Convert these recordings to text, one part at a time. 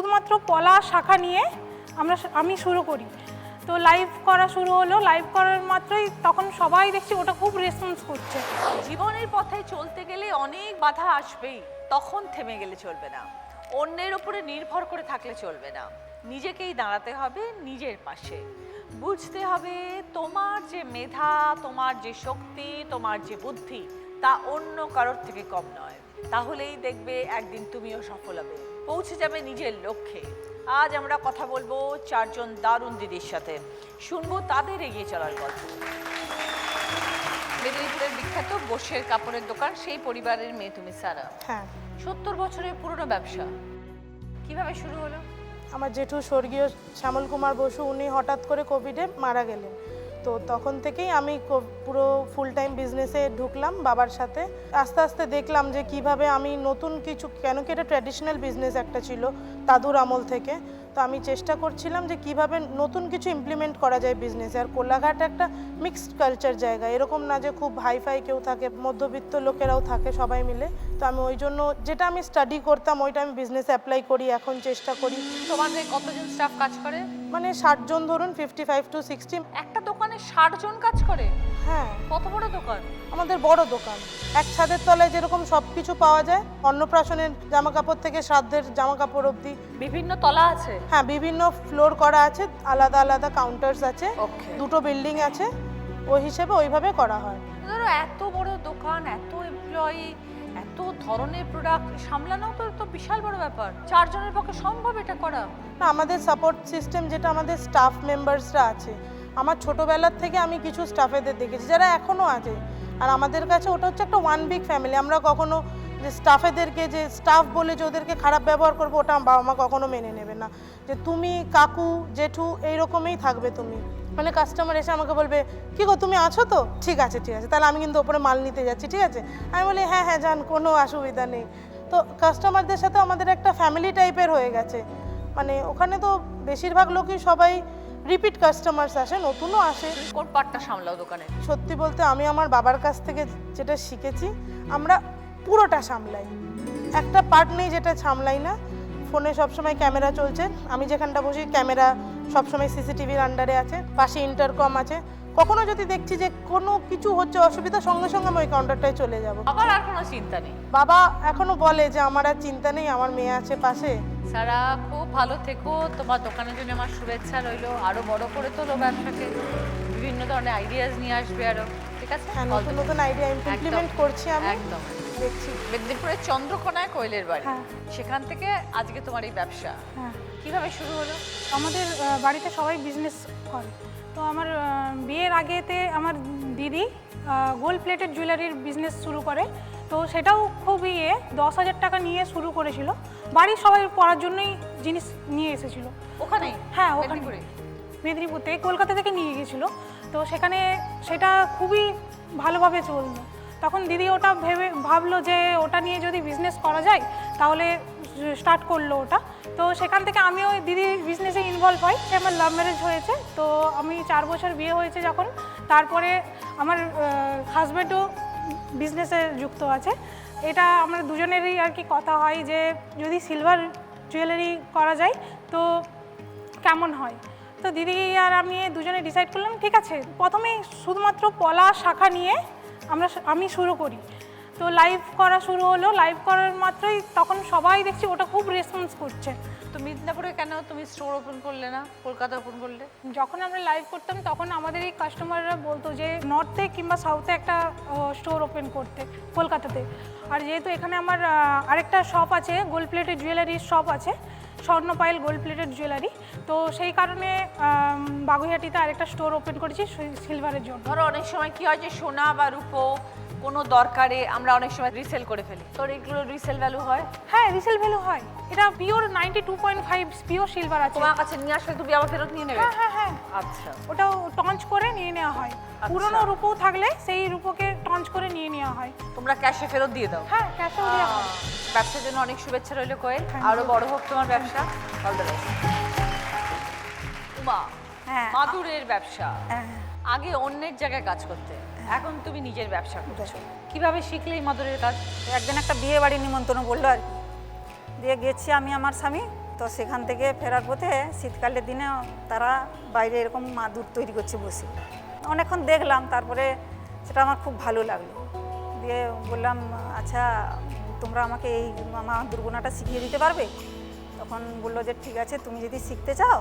শুধুমাত্র পলা শাখা নিয়ে আমি শুরু করি। তো লাইভ করা শুরু হলো, লাইভ করার মাত্রই তখন সবাই দেখছি ওটা খুব রেসপন্স করছে। জীবনের পথে চলতে গেলে অনেক বাধা আসবেই, তখন থেমে গেলে চলবে না, অন্যের উপরে নির্ভর করে থাকলে চলবে না, নিজেকেই দাঁড়াতে হবে নিজের পাশে। বুঝতে হবে তোমার যে মেধা, তোমার যে শক্তি, তোমার যে বুদ্ধি, তা অন্য কারোর থেকে কম নয়। তাহলেই দেখবে একদিন তুমিও সফল হবে, পৌঁছে যাবে নিজের লক্ষ্যে। আজ আমরা কথা বলবো চারজন দারুণ দিদির সাথে, শুনবো তাদের এগিয়ে চলার গল্প। মেদিনীপুরের বিখ্যাত বোসের কাপড়ের দোকান, সেই পরিবারের মেয়ে তুমি সারা। হ্যাঁ, 70 বছরের পুরনো ব্যবসা, কিভাবে শুরু হলো? আমার জেঠু স্বর্গীয় শ্যামল কুমার বসু, উনি হঠাৎ করে কোভিডে মারা গেলেন। তো তখন থেকেই আমি পুরো ফুল টাইম বিজনেসে ঢুকলাম বাবার সাথে। আস্তে আস্তে দেখলাম যে কিভাবে আমি নতুন কিছু, কেন কি এটা ট্র্যাডিশনাল বিজনেস একটা ছিল দাদুর আমল থেকে, তো আমি চেষ্টা করছিলাম যে কিভাবে নতুন কিছু ইমপ্লিমেন্ট করা যায় বিজনেসে। আর কোলাঘাট একটা মিক্সড কালচার জায়গা, এরকম না যে খুব হাইফাই কেউ থাকে, মধ্যবিত্ত লোকেরাও থাকে সবাই মিলে। তো আমি ওই জন্য যেটা আমি স্টাডি করতাম ওইটা আমি বিজনেসে অ্যাপ্লাই করি, এখন চেষ্টা করি। তোমাদের কতজন স্টাফ কাজ করে? মানে 60 জন ধরুন, 55 to 60। একটা দোকানে 60 জন কাজ করে? হ্যাঁ, কত বড় দোকান? আমাদের বড় দোকান। এক ছাদের তলায় যেরকম সব কিছু পাওয়া যায়, অন্নপ্রাশনের জামা কাপড় থেকে শ্রাদ্ধের জামা কাপড় অবধি। বিভিন্ন তলা আছে? হ্যাঁ, বিভিন্ন ফ্লোর করা আছে, আলাদা আলাদা কাউন্টার্স আছে, দুটো বিল্ডিং আছে, ওই হিসেবে ওইভাবে করা হয়। ধরো এত বড় দোকান, এত এমপ্লয়ি, এত ধরনের প্রোডাক্ট সামলানো তো বিশাল বড় ব্যাপার। 4 জনের পক্ষে সম্ভব এটা করা? না, আমাদের সাপোর্ট সিস্টেম যেটা, আমাদের স্টাফ মেম্বার্সরা আছে। আমার ছোটোবেলার থেকে আমি কিছু স্টাফেদের দেখেছি যারা এখনও আছে, আর আমাদের কাছে ওটা হচ্ছে একটা ওয়ান বিগ ফ্যামিলি। আমরা কখনো যে স্টাফেদেরকে, যে স্টাফ বলে যে ওদেরকে খারাপ ব্যবহার করবো, ওটা আমার বাবা মা কখনো মেনে নেবে না। যে তুমি কাকু জেঠু এইরকমই থাকবে তুমি। মানে কাস্টমার এসে আমাকে বলবে, কী গো তুমি আছো তো? ঠিক আছে ঠিক আছে, তাহলে আমি কিন্তু ওপরে মাল নিতে যাচ্ছি, ঠিক আছে? আমি বলি হ্যাঁ হ্যাঁ যান, কোনো অসুবিধা নেই। তো কাস্টমারদের সাথে আমাদের একটা ফ্যামিলি টাইপের হয়ে গেছে। মানে ওখানে তো বেশিরভাগ লোকই সবাই রিপিট কাস্টমার্স আসে, নতুনও আসে। কোন পার্টটা সামলাও দোকানে? সত্যি বলতে আমি আমার বাবার কাছ থেকে যেটা শিখেছি, আমরা পুরোটা সামলাই, একটা পার্ট নেই যেটা সামলাই না। ফোনে সবসময় ক্যামেরা চলছে, আমি যেখানটা বসি ক্যামেরা সবসময় সিসিটিভির আন্ডারে আছে, পাশে ইন্টারকম আছে। কখনো যদি দেখছি যে কোনো কিছু হচ্ছে অসুবিধা, সঙ্গে সঙ্গে আমি ওই কাউন্টারটায় চলে যাব। আবার আর কোনো চিন্তা নেই? বাবা এখনো বলে যে আমার আর চিন্তা নেই, আমার মেয়ে আছে পাশে। সারা, খুব ভালো থেকো, তোমার দোকানের জন্য আমার শুভেচ্ছা রইলো। আরো বড় করে তোলো ব্যবসাকে, বিভিন্ন ধরনের আইডিয়াস নিয়ে আসবে আরো, ঠিক আছে? হ্যাঁ, নতুন নতুন আইডিয়া ইমপ্লিমেন্ট করছি আমি, একদম দেখছি। মেদিনীপুরের চন্দ্রকোনায় কোয়েলের বাড়ি, হ্যাঁ। সেখান থেকে আজকে তোমার এই ব্যবসা হ্যাঁ, কিভাবে শুরু হলো? আমাদের বাড়িতে সবাই বিজনেস করে। তো আমার বিয়ের আগেতে আমার দিদি গোল্ড প্লেটেড জুয়েলারির বিজনেস শুরু করে। তো সেটাও খুব 10,000 টাকা নিয়ে শুরু করেছিল। বাড়ির সবাই পড়ার জন্যই জিনিস নিয়ে এসেছিল ওখানেই? হ্যাঁ, ওখানে মেদিনীপুরে? মেদিনীপুর থেকে, কলকাতা থেকে নিয়ে গিয়েছিল। তো সেখানে সেটা খুবই ভালোভাবে চললো। তখন দিদি ওটা ভাবলো যে ওটা নিয়ে যদি বিজনেস করা যায় তাহলে স্টার্ট করলো ওটা। তো সেখান থেকে আমিও দিদির বিজনেসে ইনভলভ হই। আমার লাভ ম্যারেজ হয়েছে, তো আমি 4 বছর বিয়ে হয়েছে যখন, তারপরে আমার হাজব্যান্ডও বিজনেসে যুক্ত আছে। এটা আমরা দুজনেরই আর কি কথা হয় যে যদি সিলভার জুয়েলারি করা যায় তো কেমন হয়। তো দিদি আর আমি দুজনে ডিসাইড করলাম ঠিক আছে, প্রথমেই শুধুমাত্র পলা শাখা নিয়ে আমি শুরু করি। তো লাইভ করা শুরু হলো, লাইভ করার মাত্রই তখন সবাই দেখছি ওটা খুব রেসপন্স করছে। তো মিদনাপুরে কেন তুমি স্টোর ওপেন করলে না, কলকাতা ওপেন করলে? যখন আমরা লাইভ করতাম তখন আমাদের এই কাস্টমাররা বলতো যে নর্থে কিংবা সাউথে একটা স্টোর ওপেন করতে, কলকাতাতে। আর যেহেতু এখানে আমার আরেকটা শপ আছে, গোল্ড প্লেটেড জুয়েলারির শপ আছে, স্বর্ণপাইল গোল্ড প্লেটেড জুয়েলারি। তো সেই কারণে বাগুইহাটিতে আরেকটা স্টোর ওপেন করেছি সিলভারের জন্য। ধরো অনেক সময় কি হয় যে সোনা বা রূপো কোনো দরকারে আমরা অনেক সময় রিসেল করে ফেলি, তোর এগুলো রিসেল ভ্যালু হয়? হ্যাঁ, রিসেল ভ্যালু হয়। এটা পিওর 92.5 পিওর সিলভার আছে। তোমার কাছে নিয়ে আসলে তুমি আবার ফেরত নিয়ে নেবে? হ্যাঁ হ্যাঁ হ্যাঁ, আচ্ছা। ওটাও টঞ্চ করে নিয়ে নেওয়া হয়। পুরনো রূপো থাকলে সেই রূপোকে টঞ্চ করে নিয়ে নেওয়া হয়। তোমরা ক্যাশে ফেরত দিয়ে দাও? হ্যাঁ, ক্যাশেও দেওয়া হয়। ব্যবসার জন্য অনেক শুভেচ্ছা রইল কোয়েল, আরো বড় হোক তোমার ব্যবসা। All the best. উমা, মাদুরের ব্যবসা, আগে অন্যের জায়গায় কাজ করতে, এখন তুমি নিজের ব্যবসা করছো, কিভাবে শিখলে এই মাদুরের কাজ? একদিন একটা বিয়ে বাড়ির নিমন্ত্রণ বললো আর কি, দিয়ে গেছি আমি আমার স্বামী। তো সেখান থেকে ফেরার পথে শীতকালের দিনে তারা বাইরে এরকম মাদুর তৈরি করছে বসে, অনেকক্ষণ দেখলাম। তারপরে সেটা আমার খুব ভালো লাগলো, দিয়ে বললাম আচ্ছা তোমরা আমাকে এই মাদুর বোনাটা শিখিয়ে দিতে পারবে? তখন বললো যে ঠিক আছে, তুমি যদি শিখতে চাও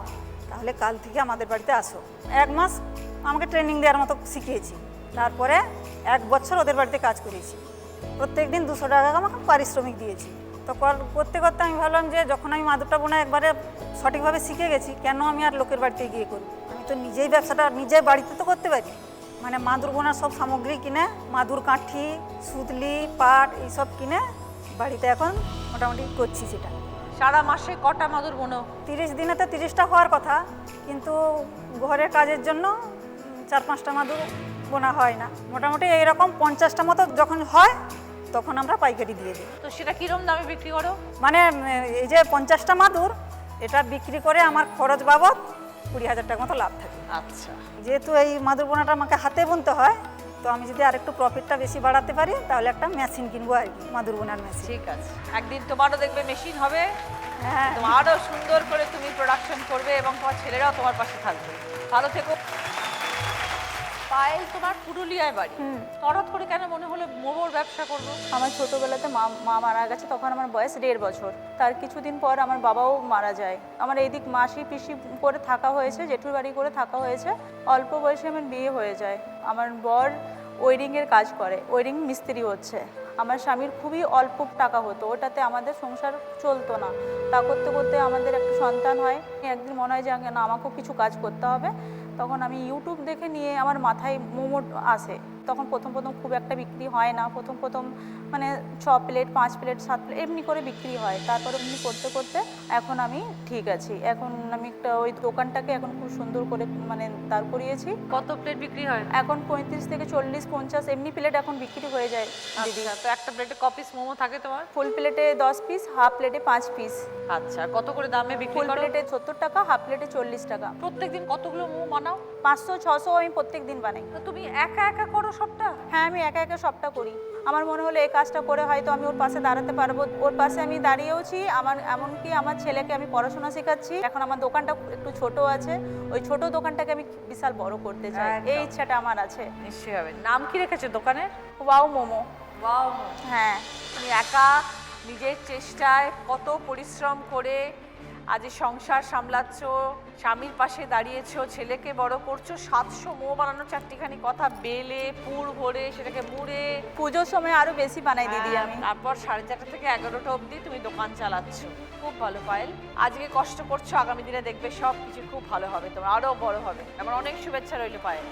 তাহলে কাল থেকে আমাদের বাড়িতে আসো। 1 মাস আমাকে ট্রেনিং দেওয়ার মতো শিখিয়েছি। তারপরে 1 বছর ওদের বাড়িতে কাজ করেছি, প্রত্যেক দিন 200 টাকা আমাকে পারিশ্রমিক দিয়েছি। তো করতে করতে আমি ভাবলাম যে যখন আমি মাদুরটা বোনা একবারে সঠিকভাবে শিখে গেছি, কেন আমি আর লোকের বাড়িতে গিয়ে করি, আমি তো নিজেই ব্যবসাটা নিজের বাড়িতে তো করতে পারি। মানে মাদুর বোনার সব সামগ্রী কিনে, মাদুর কাঠি, সুতলি, পাট এইসব কিনে বাড়িতে এখন মোটামুটি করছি। সেটা সারা মাসে কটা মাদুর বোনো? 30 দিনে তো 30টা হওয়ার কথা, কিন্তু ঘরের কাজের জন্য 4-5টা মাদুর বোনা হয় না। মোটামুটি এইরকম 50টা মতো যখন হয় তখন আমরা পাইকারি দিয়ে দিই। তো সেটা কিরম দামে বিক্রি করো? মানে এই যে 50টা মাদুর, এটা বিক্রি করে আমার খরচ বাবদ 20,000 টাকা মতো লাভ থাকে। আচ্ছা, যেহেতু এই মাদুর বোনাটা আমাকে হাতে বুনতে হয়, তো আমি যদি আরেকটু প্রফিটটা বেশি বাড়াতে পারি তাহলে একটা মেশিন কিনবো আর কি, মাদুর বোনার মেশিন। ঠিক আছে, একদিন তোমারও দেখবে মেশিন হবে, হ্যাঁ, আরো সুন্দর করে তুমি প্রোডাকশন করবে এবং তোমার ছেলেরাও তোমার পাশে থাকবে। ভালো থেকো। পায়েল, তোমার পুরুলিয়ায় বাড়ি, হঠাৎ করে কেন মনে হলো মোমোর ব্যবসা করবো? আমার ছোটোবেলাতে মা মারা গেছে, তখন আমার বয়স 1.5 বছর। তার কিছুদিন পর আমার বাবাও মারা যায়। আমার এইদিক মাসি পিসি করে থাকা হয়েছে, জেঠুর বাড়ি করে থাকা হয়েছে। অল্প বয়সে আমার বিয়ে হয়ে যায়। আমার বর ওয়ারিংয়ের কাজ করে, ওয়ারিং মিস্ত্রি হচ্ছে। আমার স্বামীর খুবই অল্প টাকা হতো, ওটাতে আমাদের সংসার চলতো না। তা করতে করতে আমাদের একটা সন্তান হয়। একদিন মনে হয় যে না, আমাকেও কিছু কাজ করতে হবে। তখন আমি ইউটিউব দেখে নিয়ে আমার মাথায় মোমো আসে। তখন প্রথম খুব একটা বিক্রি হয় না, প্রথম মানে 6 প্লেট 5 প্লেট 7 প্লেট এমনি করে বিক্রি হয়। তারপরে এমনি করতে করতে এখন আমি ঠিক আছি। এখন আমি একটা ওই দোকানটাকে এখন খুব সুন্দর করে মানে দাঁড় করিয়েছি। কত প্লেট বিক্রি হয়? এখন 35 থেকে 40 50 এমনি প্লেট এখন বিক্রি হয়ে যায় দিদি। আচ্ছা, তো একটা প্লেটে ক পিস মোমো থাকে তোমার? ফুল প্লেটে 10 পিস, হাফ প্লেটে 5 পিস। আচ্ছা, কত করে দামে বিক্রি ফুল করো? প্লেটে 70 টাকা, হাফ প্লেটে 40 টাকা। প্রত্যেকদিন কতগুলো মোমো বানাও? 500-600 আমি প্রত্যেক দিন বানাই। তো তুমি একা একা করো সবটা? হ্যাঁ, আমি একা একা সবটা করি। আমার মনে হলো এই কাজটা করে হয়তো আমি ওর পাশে দাঁড়াতে পারবো। ওর পাশে আমি দাঁড়িয়েওছি। এমনকি আমার ছেলেকে আমি পড়াশোনা শেখাচ্ছি। এখন আমার দোকানটা একটু ছোট আছে, ওই ছোট দোকানটাকে আমি বিশাল বড় করতে চাই, একদম। এই ইচ্ছাটা আমার আছে। নিশ্চয়ই হবে। নাম কি রেখেছো দোকানের? ওয়াও মোমো। ওয়াও। হ্যাঁ, তুমি একা নিজের চেষ্টায় কত পরিশ্রম করে আজ এই সংসার সামলাচ্ছ, স্বামীর পাশে দাঁড়িয়েছো, ছেলেকে বড় করছো, 700 মোমো বানানো, 4টিখানি কথা বেলে পুর ভরে সেটাকে মুড়ে পুজোর সময় আরো বেশি বানাই দিদি আমি। তারপর 4:30 থেকে 11টা অবধি তুমি দোকান চালাচ্ছ। খুব ভালো পায়েল, আজকে কষ্ট করছো, আগামী দিনে দেখবে সব কিছু খুব ভালো হবে, তোমার আরো বড় হবে। আমার অনেক শুভেচ্ছা রইল পায়েল।